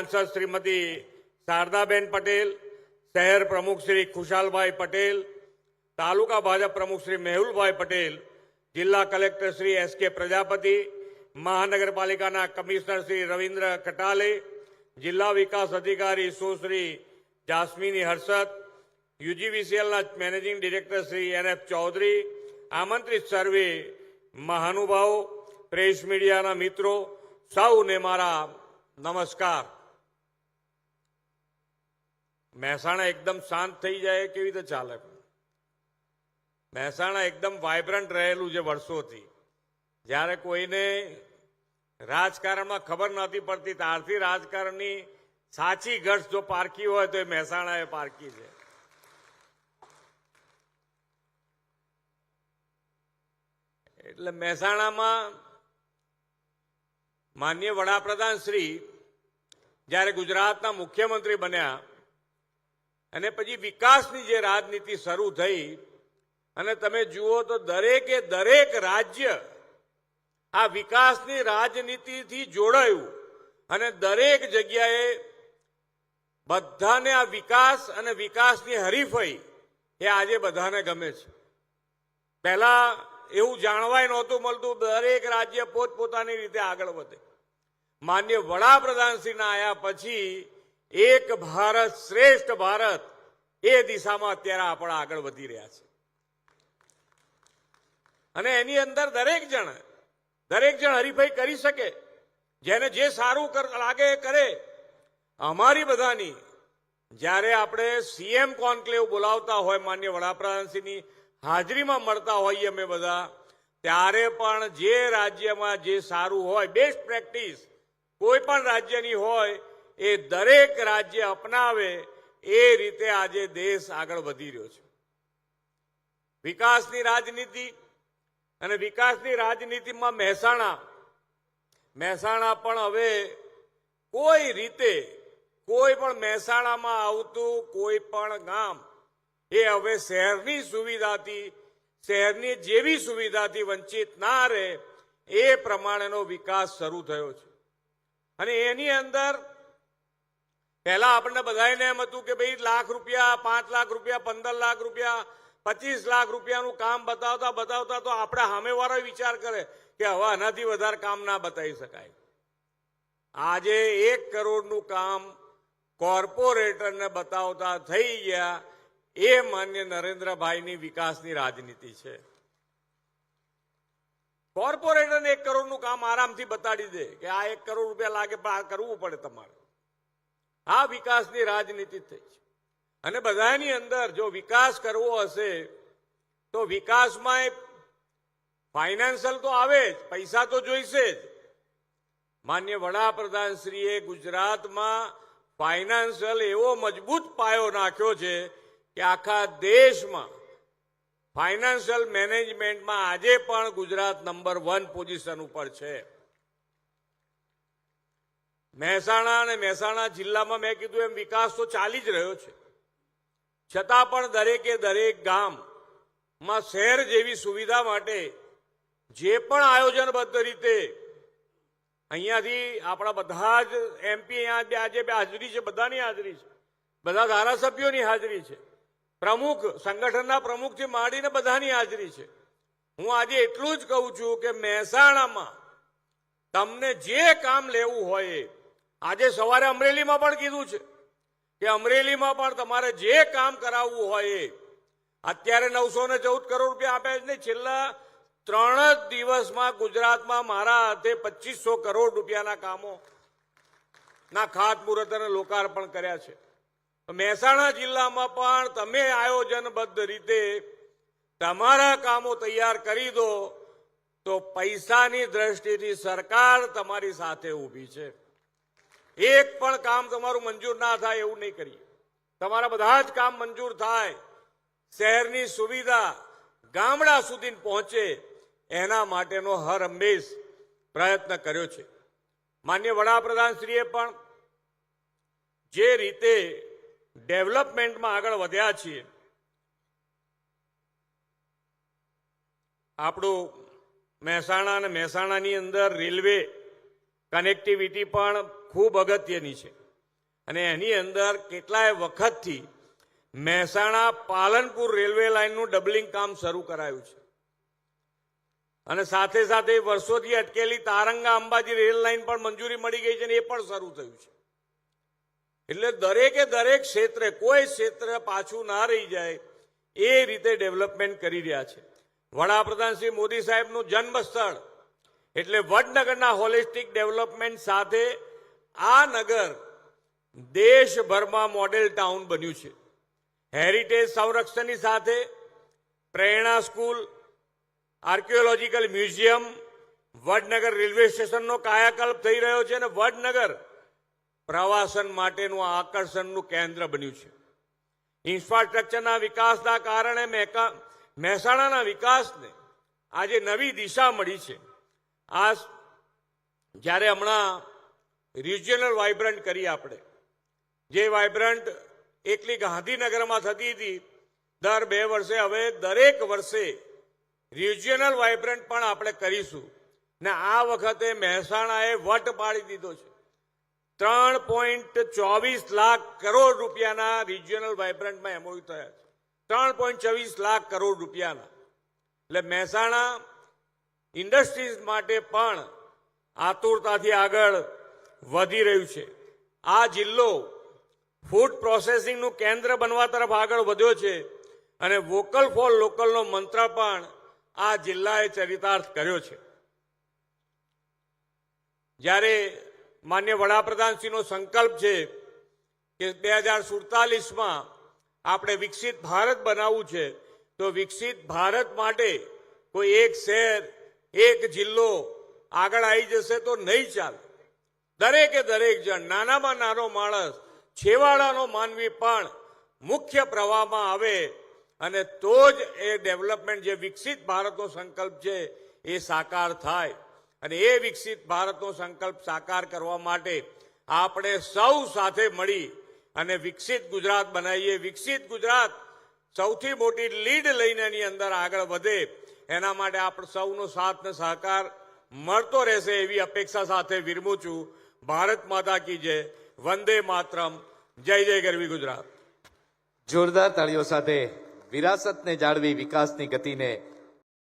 सांसद श्रीमती शारदाबेन पटेल, शहर प्रमुख श्री खुशालभाई पटेल, तालुका भाजप प्रमुख श्री मेहुलभाई पटेल, जिला कलेक्टर श्री SK प्रजापति, महानगरपालिका कमिश्नर श्री रविन्द्र कटाले, जिला विकास अधिकारी Sushri Jasmini Harshad, UGVCL managing director Shri NF Chaudhari, आमंत्रित सर्वे महानुभाव, प्रेस मीडिया मित्रों सौने मारा नमस्कार। મહેસાણા એકદમ શાંત થઈ જાય કેવી રીતે ચાલે? મહેસાણા એકદમ વાઇબ્રન્ટ રહેલું છે વર્ષોથી. જ્યારે કોઈને રાજકારણમાં ખબર નહોતી પડતી ત્યારથી રાજકારણની સાચી ગટ્સ જો પારખી હોય તો એ મહેસાણાએ પારખી છે. એટલે મહેસાણામાં માનનીય વડાપ્રધાન શ્રી જ્યારે ગુજરાતના મુખ્યમંત્રી બન્યા અને પછી વિકાસની જે રાજનીતિ શરૂ થઈ અને તમે જુઓ તો દરેકે દરેક રાજ્ય આ વિકાસની રાજનીતિથી જોડાયું અને દરેક જગ્યાએ બધાને આ વિકાસ અને વિકાસની હરીફાઈ એ આજે બધાને ગમે છે. પહેલા એવું જાણવાય નહોતું મળતું. દરેક રાજ્ય પોતપોતાની રીતે આગળ વધે. માનનીય વડાપ્રધાનશ્રીના આયા પછી એક ભારત શ્રેષ્ઠ ભારત એ દિશામાં અત્યારે આપણે આગળ વધી રહ્યા છે. અને એની અંદર દરેક જણ હરીફાઈ કરી શકે. જેને જે સારું લાગે એ કરે. અમારી બધાની જ્યારે આપણે CM કોન્ક્લેવ બોલાવતા હોય માનનીય વડાપ્રધાનશ્રીની હાજરીમાં મળતા હોઈએ અમે બધા, ત્યારે પણ જે રાજ્યમાં જે સારું હોય બેસ્ટ પ્રેક્ટિસ કોઈ પણ રાજ્યની હોય એ દરેક રાજ્ય અપનાવે. એ રીતે આજે દેશ આગળ વધી રહ્યો છે. વિકાસની રાજનીતિ અને વિકાસની રાજનીતિમાં મહેસાણા પણ હવે કોઈ રીતે કોઈ પણ મહેસાણામાં આવતું કોઈ પણ ગામ એ હવે શહેરની સુવિધાથી શહેરની જેવી સુવિધાથી વંચિત ના રહે એ પ્રમાણેનો વિકાસ શરૂ થયો છે. અને એની અંદર પહેલા આપણને બધાને એમ હતું કે ભાઈ લાખ રૂપિયા, 5 લાખ રૂપિયા, 15 લાખ રૂપિયા, 25 લાખ રૂપિયાનું કામ બતાવતા તો આપણે સામેવાળો વિચાર કરે કે હવે આનાથી વધારે કામ ના બતાવી શકાય. આજે 1 કરોડનું કામ કોર્પોરેટરને બતાવતા થઈ ગયા. એ માન્ય નરેન્દ્રભાઈની વિકાસની રાજનીતિ છે. કોર્પોરેટરને 1 કરોડનું કામ આરામથી બતાડી દે કે આ 1 કરોડ રૂપિયા લાગે પણ આ કરવું પડે તમારે. આ વિકાસની રાજનીતિ થઈ છે. અને બધાની અંદર જો વિકાસ કરવો હશે તો વિકાસમાં ફાઇનાન્શિયલ તો આવે જ, પૈસા તો જોઈશે જ. માન્ય વડાપ્રધાનશ્રીએ ગુજરાતમાં ફાઇનાન્શિયલ એવો મજબૂત પાયો નાખ્યો છે કે આખા દેશમાં ફાઇનાન્શિયલ મેનેજમેન્ટમાં આજે પણ ગુજરાત નંબર 1 પોઝિશન ઉપર છે. મહેસાણા અને મહેસાણા જિલ્લામાં મેં કીધું એમ વિકાસ તો ચાલી જ રહ્યો છે. છતાં પણ દરેકે દરેક ગામમાં શહેર જેવી સુવિધા માટે જે પણ આયોજનબદ્ધ રીતે અહીંયાથી આપણા બધા જ MP આજે હાજરી છે, બધાની હાજરી છે, બધા ધારાસભ્યોની હાજરી છે, પ્રમુખ સંગઠનના પ્રમુખથી માંડીને બધાની હાજરી છે. હું આજે એટલું જ કહું છું કે મહેસાણામાં તમને જે કામ લેવું હોય, આજે સવારે અમરેલીમાં પણ કીધું છે કે અમરેલીમાં પણ તમારે જે કામ કરાવવું હોય, અત્યારે 914 કરોડ રૂપિયા આપ્યા જ નહીં, છેલ્લા 3 જ દિવસમાં ગુજરાતમાં મારા હાથે 2500 કરોડ રૂપિયાના કામો ના ખાતમુહૂર્ત અને લોકાર્પણ કર્યા છે. મહેસાણા જિલ્લામાં પણ તમે આયોજનબદ્ધ રીતે તમારા કામો તૈયાર કરી દો તો પૈસાની દ્રષ્ટિથી સરકાર તમારી સાથે ઊભી છે. એક પણ કામ તમારું મંજૂર ના થાય એવું નહીં કરીએ. તમારા બધા જ કામ મંજૂર થાય, શહેરની સુવિધા ગામડા સુધી પહોંચે એના માટેનો હર હંમેશ પ્રયત્ન કર્યો છે. માન્ય વડાપ્રધાનશ્રીએ પણ જે રીતે ડેવલપમેન્ટમાં આગળ વધ્યા છીએ, આપણું મહેસાણા અને મહેસાણાની અંદર રેલવે કનેક્ટિવિટી પણ ખૂબ અગત્યની છે. અને એની અંદર કેટલાય વખતથી મહેસાણા પાલનપુર રેલવે લાઇનનું ડબલિંગ કામ શરૂ કરાયું છે અને સાથે સાથે વર્ષોથી અટકેલી તારંગા અંબાજી રેલ લાઇન પણ મંજૂરી મળી ગઈ છે અને એ પણ શરૂ થયું છે. એટલે દરેકે દરેક ક્ષેત્રે કોઈ ક્ષેત્ર પાછું ના રહી જાય એ રીતે ડેવલપમેન્ટ કરી રહ્યા છે. વડાપ્રધાન શ્રી મોદી સાહેબનું જન્મ સ્થળ એટલે વડનગરના હોલિસ્ટિક ડેવલપમેન્ટ સાથે આ નગર દેશભરમાં મોડેલ ટાઉન બન્યું છે. હેરિટેજ સંરક્ષણની સાથે Prerna school, archaeological museum, Vadnagar railway સ્ટેશનનો કાયાકલ્પ થઈ રહ્યો છે અને વડનગર પ્રવાસન માટેનું આકર્ષણનું કેન્દ્ર બન્યું છે. ઇન્ફ્રાસ્ટ્રક્ચરના વિકાસના કારણે મહેસાણાના વિકાસને આજે નવી દિશા મળી છે. આ જ્યારે હમણાં રિજિયનલ વાઇબ્રન્ટ કરી આપણે, જે વાઇબ્રન્ટ એકલી ગાંધીનગરમાં થતી હતી, દર 2 વર્ષે હવે દરેક વર્ષે રિજિયનલ વાઇબ્રન્ટ પણ આપણે કરીશું. ને આ વખતે મહેસાણાએ વટ પાડી દીધો છે. 3.24 લાખ કરોડ રૂપિયાના રિજિયનલ વાઇબ્રન્ટમાં એમઓયુ થયા છે. 3.24 લાખ કરોડ રૂપિયાના. એટલે મહેસાણા ઇન્ડસ્ટ્રીઝ માટે પણ આતુરતાથી આગળ વધી રહ્યું છે. આ જિલ્લો ફૂડ પ્રોસેસિંગનું કેન્દ્ર બનવા તરફ આગળ વધ્યો છે અને વોકલ ફોર લોકલનો મંત્ર પણ આ જિલ્લાએ ચરિતાર્થ કર્યો છે. જ્યારે માન્ય વડાપ્રધાનશ્રીનો સંકલ્પ છે કે 2047માં આપણે વિકસિત ભારત બનાવવું છે, તો વિકસિત ભારત માટે કોઈ એક શહેર, એક જિલ્લો આગળ આવી જશે તો નહીં ચાલે. દરેકે દરેક જણ, નાનામાં નાનો માણસ, છેવાડાનો માનવી પણ મુખ્ય પ્રવાહમાં આવે અને તો જ એ ડેવલપમેન્ટ, જે વિકસિત ભારતનો સંકલ્પ છે, એ સાકાર થાય. અને એ વિકસિત ભારતનો સંકલ્પ સાકાર કરવા માટે આપણે સૌ સાથે મળી અને વિકસિત ગુજરાત બનાવીએ. વિકસિત ગુજરાત સૌથી મોટી લીડ લઈને એની અંદર આગળ વધે, એના માટે આપણે સૌનો સાથ ને સહકાર મળતો રહેશે એવી અપેક્ષા સાથે વિરમું છું. ભારત માતા કી જય. વંદે માતરમ. જય જય ગરવી ગુજરાત. જોરદાર તાળીઓ સાથે વિરાસતને જાળવી વિકાસની ગતિને